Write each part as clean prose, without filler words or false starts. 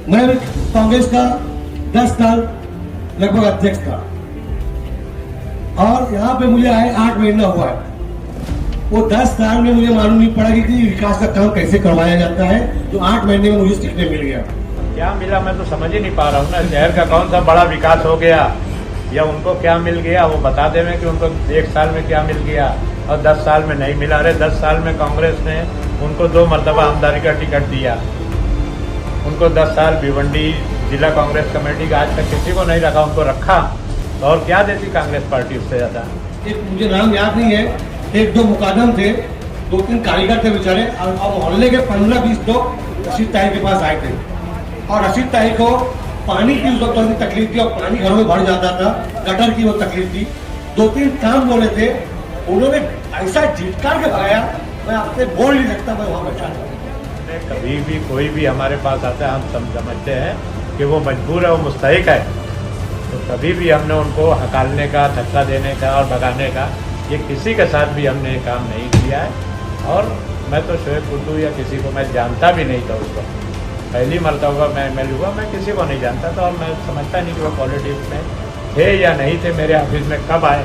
मैं कांग्रेस का 10 साल लगभग अध्यक्ष था और यहाँ पे मुझे आए 8 महीना हुआ है। वो 10 साल में मुझे मालूम नहीं पड़ा कि विकास का काम कैसे करवाया जाता है, जो 8 महीने में मुझे सीखने मिल गया। क्या मिला मैं तो समझ ही नहीं पा रहा हूँ ना। शहर का कौन सा बड़ा विकास हो गया या उनको क्या मिल गया, वो बता दें कि उनको 1 साल में क्या मिल गया और 10 साल में नहीं मिला। अरे 10 साल में कांग्रेस ने उनको 2 मरतबा आमदानी का टिकट दिया, उनको 10 साल भिवंडी जिला कांग्रेस कमेटी का आज तक किसी को नहीं रखा, उनको रखा तो और क्या देती कांग्रेस पार्टी उससे ज्यादा। एक मुझे नाम याद नहीं है, 1-2 मुकादम थे, 2-3 कारीगर थे बेचारे, और मोहल्ले के 15-20 लोग रशीद ताई के पास आए थे और रशीद ताई को पानी की उस वक्त तकलीफ थी और पानी घरों में भर जाता था, गटर की वो तकलीफ थी। 2-3 काम बोले थे, उन्होंने ऐसा झिटकार के भगाया, मैं आपसे बोल नहीं सकता। मैं वहाँ बैठा था। कभी भी कोई भी हमारे पास आता है, हम समझते हैं कि वो मजबूर है, वो मुस्तहिक है, तो कभी भी हमने उनको हकालने का, धक्का देने का और भगाने का, ये किसी के साथ भी हमने ये काम नहीं किया है। और मैं तो शोएब कुद्दू या किसी को मैं जानता भी नहीं था उसको, पहली मरतबा मैं एमएलए हुआ, मैं किसी को नहीं जानता था और मैं समझता नहीं कि वो पॉलिटिक्स में थे या नहीं थे। मेरे ऑफिस में कब आए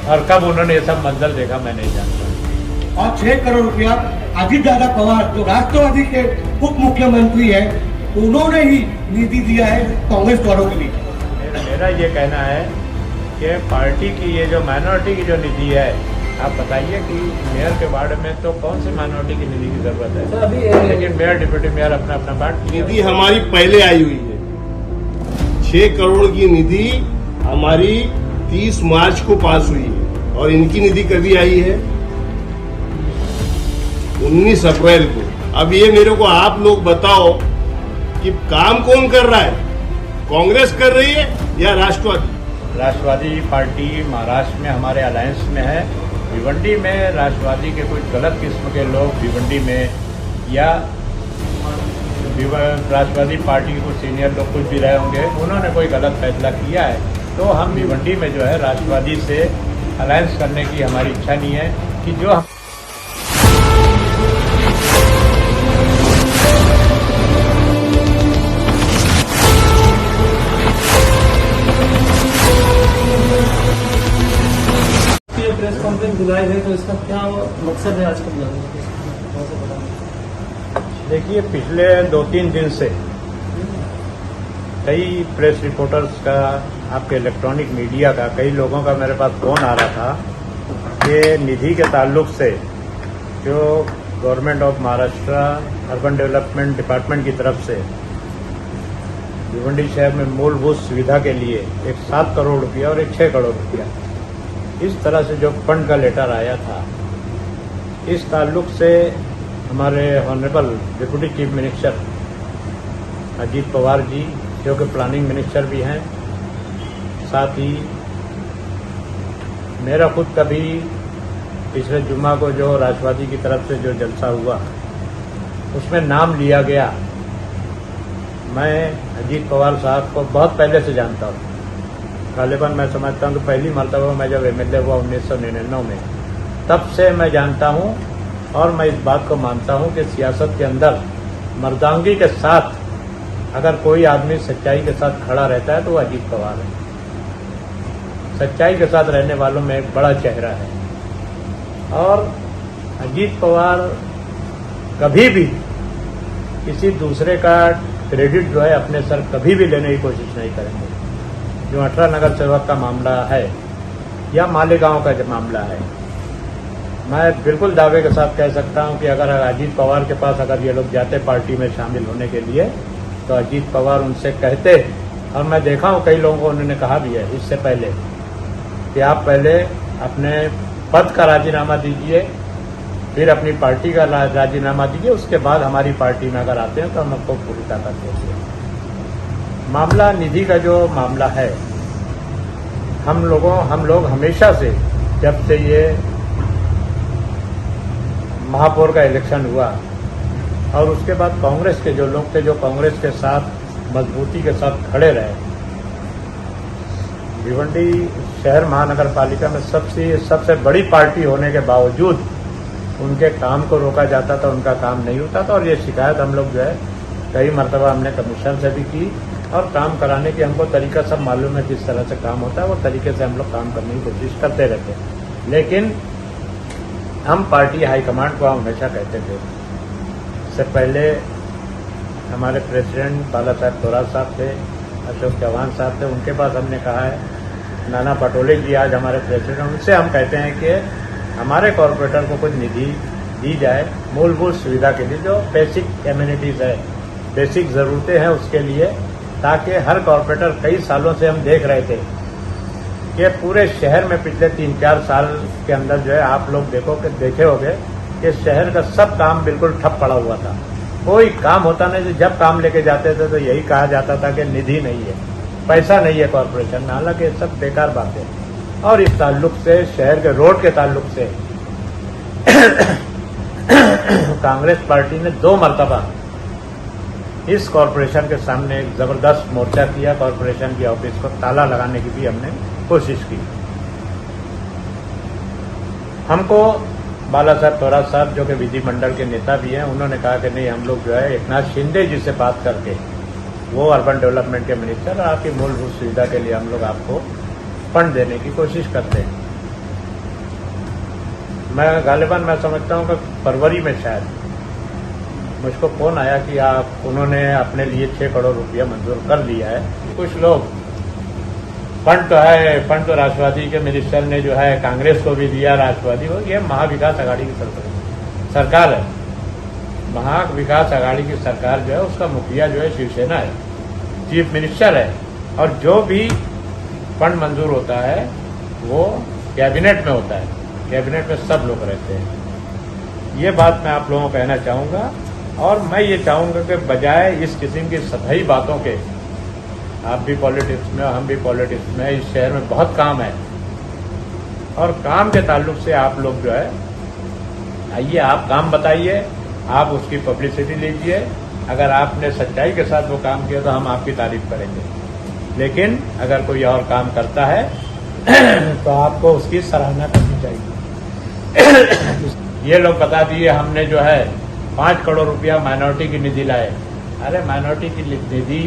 और कब उन्होंने ये सब मंजर देखा मैं नहीं जानता। और 6 करोड़ रुपया अजीत दादा पवार जो राष्ट्रवादी के उप मुख्यमंत्री है, उन्होंने ही निधि दिया है कांग्रेस वालों के लिए। मेरा ये कहना है कि पार्टी की ये जो माइनॉरिटी की जो निधि है, आप बताइए कि मेयर के वार्ड में तो कौन सी माइनॉरिटी की निधि की जरूरत है, लेकिन मेयर डिप्यूटी मेयर अपना अपना बांट। निधि हमारी पहले आई हुई है, 6 करोड़ की निधि हमारी 30 मार्च को पास हुई है और इनकी निधि कभी आई है 19 अप्रैल को। अब ये मेरे को आप लोग बताओ कि काम कौन कर रहा है, कांग्रेस कर रही है या राष्ट्रवादी? राष्ट्रवादी पार्टी महाराष्ट्र में हमारे अलायंस में है। भिवंडी में राष्ट्रवादी के कुछ गलत किस्म के लोग भिवंडी में या राष्ट्रवादी पार्टी के कुछ सीनियर लोग कुछ भी रहे होंगे, उन्होंने कोई गलत फैसला किया है, तो हम भिवंडी में जो है राष्ट्रवादी से अलायंस करने की हमारी इच्छा नहीं है कि जो हम प्रेस कॉन्फ्रेंस बुलाई है, तो इसका क्या मकसद है आज का बुलाने का? देखिए, पिछले 2-3 दिन से कई प्रेस रिपोर्टर्स का, आपके इलेक्ट्रॉनिक मीडिया का, कई लोगों का मेरे पास फोन आ रहा था कि निधि के ताल्लुक से जो government of Maharashtra urban development department की तरफ से भिवंडी शहर में मूलभूत सुविधा के लिए एक 7 करोड़ रुपया और एक 6 करोड़ रुपया, इस तरह से जो फंड का लेटर आया था, इस ताल्लुक से हमारे honourable deputy chief minister Ajit Pawar ji, जो कि प्लानिंग मिनिस्टर भी हैं, साथ ही मेरा खुद का भी पिछले जुम्मा को जो राष्ट्रवादी की तरफ से जो जलसा हुआ उसमें नाम लिया गया। मैं अजीत पवार साहब को बहुत पहले से जानता हूँ, गालिबन मैं समझता हूँ कि पहली मरतबा मैं जब एमएलए हुआ 1999 में, तब से मैं जानता हूँ और मैं इस बात को मानता हूँ कि सियासत के अंदर मर्दांगी के साथ अगर कोई आदमी सच्चाई के साथ खड़ा रहता है तो वो अजीत पवार है। सच्चाई के साथ रहने वालों में एक बड़ा चेहरा है और अजीत पवार कभी भी किसी दूसरे का क्रेडिट जो है अपने सर कभी भी लेने की कोशिश नहीं करेंगे। जो 18 नगर सेवक का मामला है या मालेगांव का जो मामला है, मैं बिल्कुल दावे के साथ कह सकता हूं कि अगर अजीत पवार के पास अगर ये लोग जाते पार्टी में शामिल होने के लिए, तो अजीत पवार उनसे कहते, और मैं देखा हूं कई लोगों को उन्होंने कहा भी है इससे पहले कि आप पहले अपने पद का राजीनामा दीजिए, फिर अपनी पार्टी का राजीनामा दीजिए, उसके बाद हमारी पार्टी में अगर आते हैं तो हम आपको पूरी ताकत देंगे। मामला निधि का जो मामला है, हम लोग हमेशा से, जब से ये महापौर का इलेक्शन हुआ और उसके बाद कांग्रेस के जो लोग थे, जो कांग्रेस के साथ मजबूती के साथ खड़े रहे, भिवंडी शहर महानगर पालिका में सबसे बड़ी पार्टी होने के बावजूद उनके काम को रोका जाता था, उनका काम नहीं होता था और ये शिकायत हम लोग जो है कई मरतबा हमने कमीशन से भी की और काम कराने की हमको तरीका सब मालूम है, किस तरह से काम होता है, वो तरीके से हम लोग काम करने की कोशिश करते रहते हैं। लेकिन हम पार्टी हाईकमांड को हमेशा कहते थे, इससे पहले हमारे प्रेसिडेंट बाला साहब थोराट साहब थे, अशोक चौहान साहब थे, उनके पास हमने कहा है, नाना पटोले जी आज हमारे प्रेसिडेंट, उनसे हम कहते हैं कि हमारे कॉरपोरेटर को कुछ निधि दी जाए मूलभूत सुविधा के लिए, जो बेसिक एम्यूनिटीज़ है, बेसिक ज़रूरतें हैं उसके लिए, ताकि हर कॉरपोरेटर, कई सालों से हम देख रहे थे कि पूरे शहर में पिछले 3-4 साल के अंदर जो है आप लोग देखे होंगे कि शहर का सब काम बिल्कुल ठप पड़ा हुआ था, कोई काम होता नहीं। जब काम लेके जाते थे तो यही कहा जाता था कि निधि नहीं है, पैसा नहीं है कॉरपोरेशन में, हालांकि सब बेकार बातें। और इस ताल्लुक से, शहर के रोड के ताल्लुक से कांग्रेस पार्टी ने 2 मरतबा इस कॉरपोरेशन के सामने एक जबरदस्त मोर्चा किया, कॉरपोरेशन की ऑफिस को ताला लगाने की भी हमने कोशिश की। हमको बाला साहब थोराट साहब, जो कि विधिमंडल के नेता भी हैं, उन्होंने कहा कि नहीं, हम लोग जो है एकनाथ शिंदे जी से बात करके, वो अर्बन डेवलपमेंट के मिनिस्टर, और आपकी मूलभूत सुविधा के लिए हम लोग आपको फंड देने की कोशिश करते हैं। मैं गालिबन मैं समझता हूँ कि फरवरी में शायद मुझको फोन आया कि उन्होंने अपने लिए 6 करोड़ रुपया मंजूर कर लिया है। कुछ लोग फंड तो है, फंड तो राष्ट्रवादी के मिनिस्टर ने जो है कांग्रेस को भी दिया, राष्ट्रवादी को, ये महाविकास आघाड़ी की सरकार है। महाविकास आघाड़ी की सरकार जो है उसका मुखिया जो है शिवसेना है, चीफ मिनिस्टर है, और जो भी फंड मंजूर होता है वो कैबिनेट में होता है, कैबिनेट में सब लोग रहते हैं। ये बात मैं आप लोगों को कहना चाहूँगा, और मैं ये चाहूँगा कि बजाय इस किस्म की सतही बातों के, आप भी पॉलिटिक्स में, हम भी पॉलिटिक्स में, इस शहर में बहुत काम है, और काम के ताल्लुक से आप लोग जो है आइए, आप काम बताइए, आप उसकी पब्लिसिटी लीजिए। अगर आपने सच्चाई के साथ वो काम किया तो हम आपकी तारीफ करेंगे, लेकिन अगर कोई और काम करता है तो आपको उसकी सराहना करनी चाहिए। ये लोग बता दिए हमने जो है 5 करोड़ रुपया माइनॉरिटी की निधि लाए। अरे माइनॉरिटी की निधि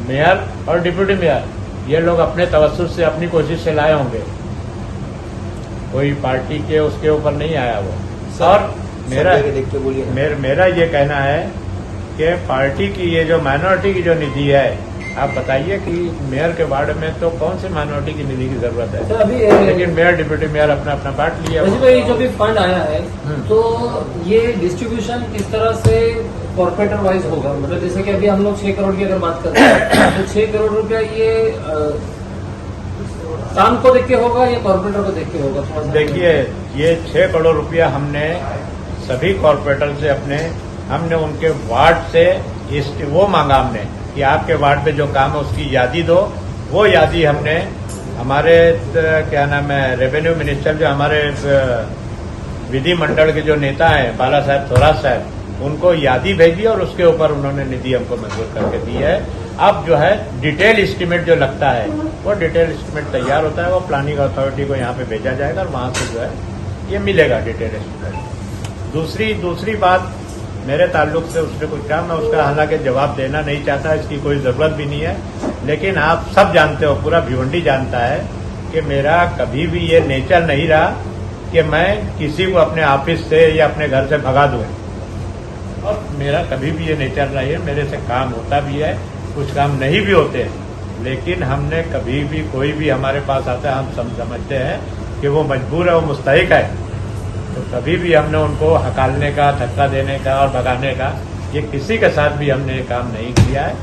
मेयर और डिप्टी मेयर ये लोग अपने तवज्जुह से, अपनी कोशिश से लाए होंगे, कोई पार्टी के उसके ऊपर नहीं आया वो। और मेरा ये कहना है कि पार्टी की ये जो माइनॉरिटी की जो निधि है, आप बताइए कि मेयर के वार्ड में तो कौन सी माइनॉरिटी की निधि की जरूरत है? तो अभी लेकिन मेयर डिप्टी मेयर अपना अपना बांट लिया। भाई जो भी फंड आया है तो ये डिस्ट्रीब्यूशन किस तरह से कॉर्पोरेटर वाइज होगा? मतलब जैसे कि अभी हम लोग 6 करोड़ की अगर बात करते हैं तो 6 करोड़ रुपया ये काम को देख के होगा या कॉर्पोरेटर को देख के होगा? देखिए, ये 6 करोड़ रुपया हमने सभी कॉर्पोरेटर से हमने उनके वार्ड से वो मांगा हमने कि आपके वार्ड में जो काम है उसकी यादी दो। वो यादी हमने हमारे क्या नाम है रेवेन्यू मिनिस्टर, जो हमारे विधिमंडल के जो नेता हैं बाला साहब थोराट साहब, उनको यादी भेजी और उसके ऊपर उन्होंने निधि हमको मंजूर करके दी है। अब जो है डिटेल एस्टीमेट जो लगता है वो डिटेल एस्टीमेट तैयार होता है, वो प्लानिंग अथॉरिटी को यहाँ पे भेजा जाएगा और वहाँ से जो है ये मिलेगा डिटेल एस्टीमेट। दूसरी बात मेरे ताल्लुक से उसने कुछ कहा, मैं उसका हालांकि जवाब देना नहीं चाहता, इसकी कोई जरूरत भी नहीं है, लेकिन आप सब जानते हो, पूरा भिवंडी जानता है कि मेरा कभी भी ये नेचर नहीं रहा कि मैं किसी को अपने ऑफिस से या अपने घर से भगा दूं, और मेरा कभी भी ये नेचर नहीं है। मेरे से काम होता भी है, कुछ काम नहीं भी होते, लेकिन हमने कभी भी, कोई भी हमारे पास आता है, हम समझते हैं कि वो मजबूर है, वो मुस्तहिक है, तो कभी भी हमने उनको हकालने का, धक्का देने का और भगाने का, ये किसी के साथ भी हमने ये काम नहीं किया है।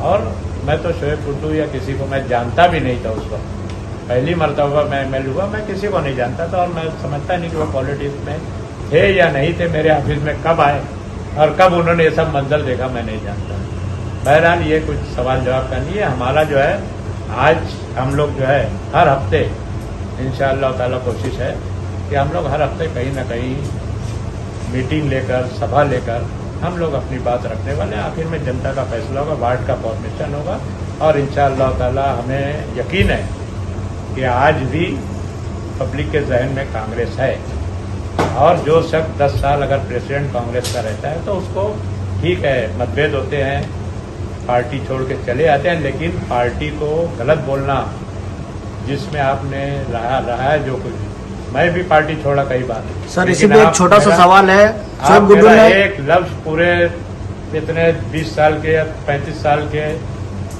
और मैं तो शोएब कुट्टू या किसी को मैं जानता भी नहीं था उस वक्त, पहली मरतबा मैं एमएलए हुआ, मैं किसी को नहीं जानता था, और मैं समझता नहीं कि वो पॉलिटिक्स में थे या नहीं थे, मेरे ऑफिस में कब आए और कब उन्होंने ये सब मंजर देखा मैं नहीं जानता। बहरहाल ये कुछ सवाल जवाब का नहीं है। हमारा जो है आज हम लोग जो है हर हफ्ते इंशाअल्लाह ताला कोशिश है कि हम लोग हर हफ्ते कहीं ना कहीं मीटिंग लेकर, सभा लेकर हम लोग अपनी बात रखने वाले हैं। आखिर में जनता का फैसला होगा, वार्ड का फॉर्मेशन होगा, और इंशाअल्लाह ताला हमें यकीन है कि आज भी पब्लिक के जहन में कांग्रेस है, और जो शख्स 10 साल अगर प्रेसिडेंट कांग्रेस का रहता है तो उसको ठीक है, मतभेद होते हैं, पार्टी छोड़ के चले आते हैं, लेकिन पार्टी को गलत बोलना, जिसमें आपने रहा है जो कुछ, मैं भी पार्टी छोड़ा कई बार। सर इसी लेकिन पे आप एक छोटा सा मेरा- सवाल है। आप शोएब गुड्डू मेरा ने एक लफ्ज पूरे इतने 20 साल के या 35 साल के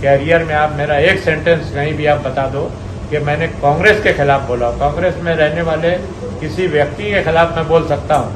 कैरियर में आप मेरा एक सेंटेंस कहीं भी आप बता दो कि मैंने कांग्रेस के खिलाफ बोला। कांग्रेस में रहने वाले किसी व्यक्ति के खिलाफ मैं बोल सकता हूं,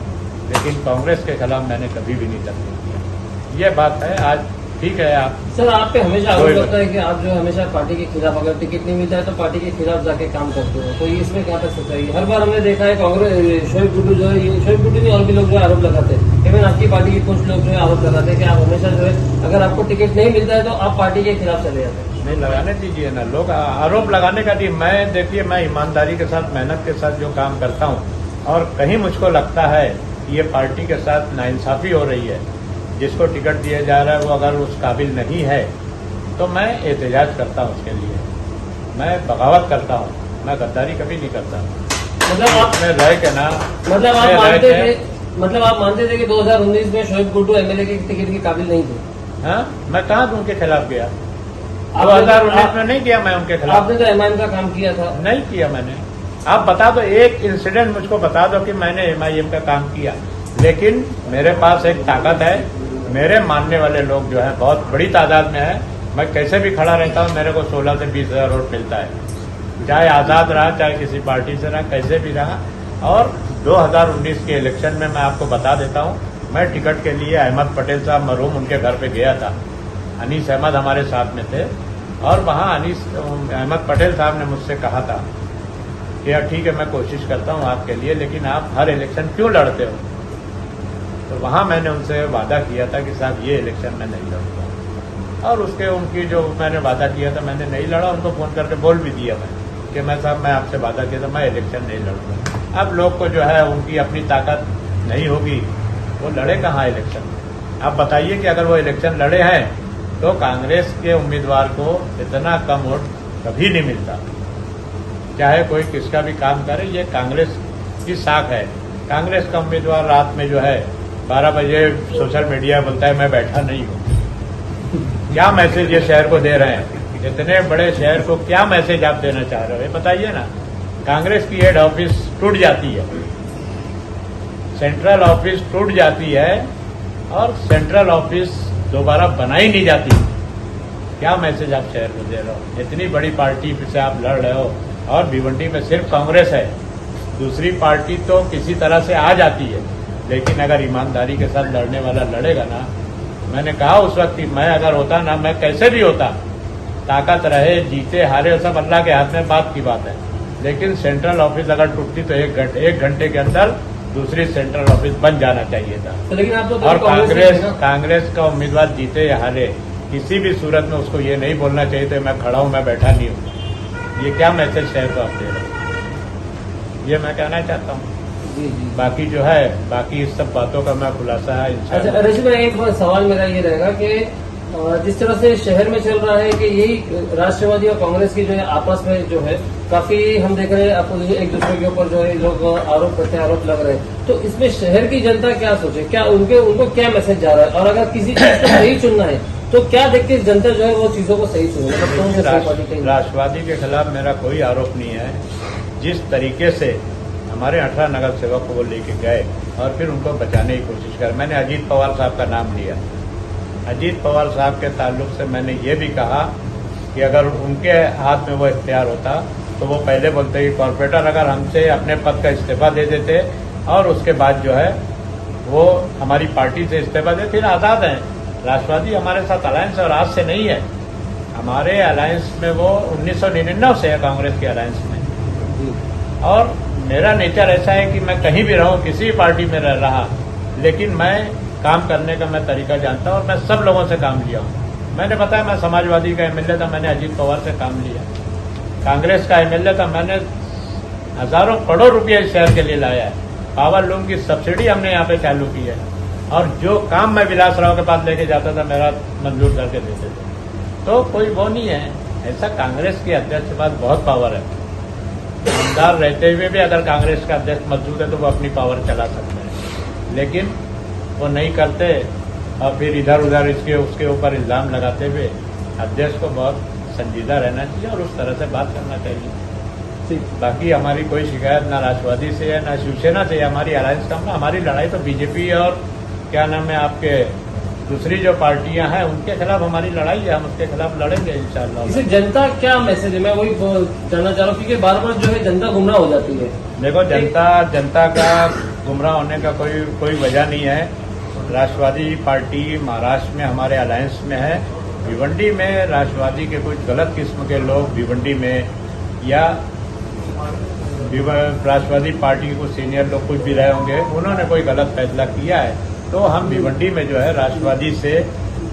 लेकिन कांग्रेस के खिलाफ मैंने कभी भी नहीं तकलीफ किया। ये बात है। आज ठीक है, आप सर आप पे हमेशा आरोप कोई लगता है कि आप जो है हमेशा पार्टी के खिलाफ, अगर टिकट नहीं मिलता है तो पार्टी के खिलाफ जाके काम करते हो, तो इसमें क्या तक सच्चाई है? हर बार हमने देखा है कांग्रेस शोएब गुड्डू जो है, ये शोएब गुड्डू नहीं और भी लोग जो है आरोप लगाते हैं, इवन आपकी पार्टी के कुछ लोग जो है आरोप लगाते हैं कि आप हमेशा जो है अगर आपको टिकट नहीं मिलता है तो आप पार्टी के खिलाफ चले जाते हैं। नहीं लगाने दीजिए ना, लोग आरोप लगाने का नहीं। मैं देखिए, मैं ईमानदारी के साथ, मेहनत के साथ जो काम करता हूं, और कहीं मुझको लगता है कि ये पार्टी के साथ नाइंसाफी हो रही है, जिसको टिकट दिया जा रहा है वो अगर उस काबिल नहीं है, तो मैं एहतजाज करता हूं उसके लिए, मैं बगावत करता हूं, मैं गद्दारी कभी नहीं करता। मतलब आप उसमें रह के ना, मतलब आप उसमें रह मानते के- थे मतलब आप मानते थे कि 2019 में शोएब गुड्डू एमएलए के टिकट के काबिल नहीं थे? हाँ, मैं कहाँ उनके खिलाफ गया? आपने- 2019 में नहीं किया मैं उनके खिलाफ, आपने तो एमआईएम का काम किया था। नहीं किया मैंने। आप बता दो, एक इंसिडेंट मुझको बता दो कि मैंने एमआईएम का काम किया। लेकिन मेरे पास एक ताकत है, मेरे मानने वाले लोग जो है बहुत बड़ी तादाद में है। मैं कैसे भी खड़ा रहता हूँ, मेरे को 16 से 20 हजार वोट मिलता है, चाहे आजाद रहा, चाहे किसी पार्टी से रहा, कैसे भी रहा। और 2019 के इलेक्शन में मैं आपको बता देता हूँ, मैं टिकट के लिए अहमद पटेल साहब मरहूम उनके घर पे गया था। अनीस अहमद हमारे साथ में थे, और वहाँ अहमद पटेल साहब ने मुझसे कहा था कि यार ठीक है, मैं कोशिश करता हूँ आपके लिए, लेकिन आप हर इलेक्शन क्यों लड़ते हो? तो वहाँ मैंने उनसे वादा किया था कि साहब ये इलेक्शन में नहीं लड़ूंगा, और उसके उनकी जो मैंने वादा किया था मैंने नहीं लड़ा। उनको फोन करके बोल भी दिया मैं कि मैं साहब, मैं आपसे वादा किया था मैं इलेक्शन नहीं लड़ूंगा। अब लोग को जो है उनकी अपनी ताकत नहीं होगी, वो लड़े कहाँ इलेक्शन? आप बताइए कि अगर वो इलेक्शन लड़े हैं तो कांग्रेस के उम्मीदवार को इतना कम वोट कभी नहीं मिलता, चाहे कोई किसका भी काम करे। ये कांग्रेस की साख है। कांग्रेस का उम्मीदवार रात में जो है 12 बजे सोशल मीडिया बोलता है मैं बैठा नहीं हूँ। क्या मैसेज ये शहर को दे रहे हैं? इतने बड़े शहर को क्या मैसेज आप देना चाह रहे हो, ये बताइए ना। कांग्रेस की हेड ऑफिस टूट जाती है, सेंट्रल ऑफिस टूट जाती है, और सेंट्रल ऑफिस दोबारा बनाई नहीं जाती। क्या मैसेज आप शहर को दे रहे हो? इतनी बड़ी पार्टी से आप लड़ रहे हो, और भिवंडी में सिर्फ कांग्रेस है, दूसरी पार्टी तो किसी तरह से आ जाती है। लेकिन अगर ईमानदारी के साथ लड़ने वाला लड़ेगा ना, मैंने कहा उस वक्त कि मैं अगर होता ना, मैं कैसे भी होता, ताकत रहे, जीते हारे, सब अल्लाह के हाथ में बात की बात है। लेकिन सेंट्रल ऑफिस अगर टूटती तो एक घंटे के अंदर दूसरी सेंट्रल ऑफिस बन जाना चाहिए था। तो लेकिन आप तो और कांग्रेस कांग्रेस का उम्मीदवार जीते या हारे, किसी भी सूरत में उसको ये नहीं बोलना चाहिए था मैं खड़ा हूं, मैं बैठा नहीं हूं। ये क्या मैसेज शहर को आप दे रहे हो? ये मैं कहना चाहता हूँ। जी जी। बाकी जो है, बाकी इस सब बातों का मैं खुलासा है अच्छा इंशाल्लाह। ऋषि भाई, एक सवाल मेरा ये रहेगा कि जिस तरह से शहर में चल रहा है कि यही राष्ट्रवादी और कांग्रेस की जो है आपस में जो है काफी हम देख रहे हैं अपोजिशन एक दूसरे के ऊपर जो है लोग आरोप करते हैं, आरोप लग रहे हैं, तो इसमें शहर की जनता क्या सोचे, क्या उनको क्या मैसेज जा रहा है, और अगर किसी चीज को सही चुनना है तो क्या देखते जनता जो है वो चीजों को सही चुने? मतलब कौन सी सही पार्टी कहीं? राष्ट्रवादी के खिलाफ मेरा कोई आरोप नहीं है। जिस तरीके से हमारे 18 नगर सेवक को वो लेके गए और फिर उनको बचाने की कोशिश कर, मैंने अजीत पवार साहब का नाम लिया। अजीत पवार साहब के ताल्लुक से मैंने ये भी कहा कि अगर उनके हाथ में वो इख्तियार होता तो वो पहले बोलते कि कॉर्पोरेटर अगर हमसे अपने पद का इस्तीफा दे देते और उसके बाद जो है वो हमारी पार्टी से इस्तीफा दे, फिर आज़ाद हैं। राष्ट्रवादी हमारे साथ अलायंस और आज से नहीं है, हमारे अलायंस में वो 1999 से है कांग्रेस के अलायंस में। और मेरा नेचर ऐसा है कि मैं कहीं भी रहूं, किसी भी पार्टी में रहा, लेकिन मैं काम करने का मैं तरीका जानता हूं और मैं सब लोगों से काम लिया हूं। मैंने बताया मैं समाजवादी का एमएलए था, मैंने अजीत पवार से काम लिया। कांग्रेस का एमएलए था, मैंने हजारों करोड़ रुपये इस शहर के लिए लाया है। पावर लूम की सब्सिडी हमने यहाँ पे चालू की है, और जो काम मैं विलास राव के पास लेके जाता था मेरा मंजूर करके देते थे। तो कोई वो नहीं है ऐसा। कांग्रेस के अध्यक्ष के पास बहुत पावर है, ईमानदार रहते हुए भी अगर कांग्रेस का अध्यक्ष मौजूद है तो वो अपनी पावर चला सकते हैं, लेकिन वो नहीं करते। और फिर इधर उधर इसके उसके ऊपर इल्जाम लगाते हुए अध्यक्ष को बहुत संजीदा रहना चाहिए और उस तरह से बात करना चाहिए। बाकी हमारी कोई शिकायत ना राष्ट्रवादी से है ना शिवसेना से है, हमारी अलायंस का हमारी लड़ाई तो बीजेपी और क्या नाम है आपके दूसरी जो पार्टियां हैं उनके खिलाफ हमारी लड़ाई है, हम उसके खिलाफ लड़ेंगे इंशाल्लाह। इसे जनता क्या मैसेज है, मैं वही जानना चाह रहा हूँ, क्योंकि बार बार जो है जनता गुमराह हो जाती है। देखो जनता का गुमराह होने का कोई वजह नहीं है। राष्ट्रवादी पार्टी महाराष्ट्र में हमारे अलायंस में है। भिवंडी में राष्ट्रवादी के कुछ गलत किस्म के लोग भिवंडी में या राष्ट्रवादी पार्टी के कुछ सीनियर लोग कुछ भी रहे होंगे, उन्होंने कोई गलत फैसला किया है, तो हम भिवंडी में जो है राष्ट्रवादी से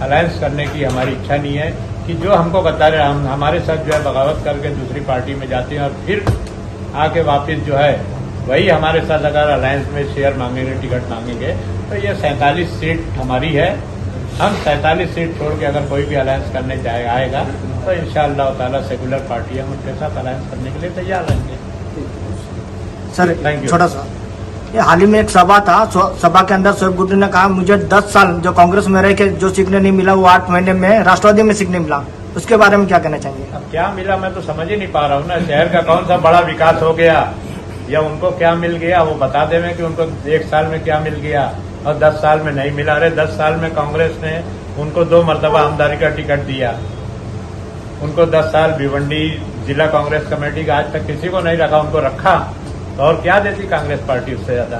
अलायंस करने की हमारी इच्छा नहीं है कि जो हमको बता रहे हम हमारे साथ जो है बगावत करके दूसरी पार्टी में जाते हैं और फिर आके वापस जो है वही हमारे साथ अगर अलायंस में शेयर मांगेंगे, टिकट मांगेंगे, तो ये 47 सीट हमारी है। हम 47 सीट छोड़ के अगर कोई भी अलायंस करने आएगा तो इंशाअल्लाह ताला सेकुलर पार्टी हम उनके साथ अलायंस करने के लिए तैयार रहेंगे। Sir Thank you. छोटा सा, ये हाल ही में एक सभा था, सभा के अंदर शोएब गुट्टू ने कहा मुझे 10 साल जो कांग्रेस में रह के जो सीखने नहीं मिला वो 8 महीने में राष्ट्रवादी में सीखने मिला, उसके बारे में क्या कहना चाहेंगे? अब क्या मिला मैं तो समझ ही नहीं पा रहा हूँ ना। शहर का कौन सा बड़ा विकास हो गया या उनको क्या मिल गया, वो बता देवे कि उनको 1 साल में क्या मिल गया और 10 साल में नहीं मिला। अरे 10 साल में कांग्रेस ने उनको 2 मरतबा आमदारी का टिकट दिया, उनको 10 साल भिवंडी जिला कांग्रेस कमेटी का आज तक किसी को नहीं रखा, उनको रखा तो और क्या देती कांग्रेस पार्टी उससे ज्यादा।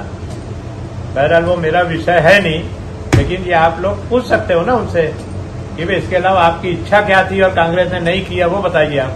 बहरहाल वो मेरा विषय है नहीं, लेकिन ये आप लोग पूछ सकते हो ना उनसे कि भाई इसके अलावा आपकी इच्छा क्या थी और कांग्रेस ने नहीं किया, वो बताइए आप।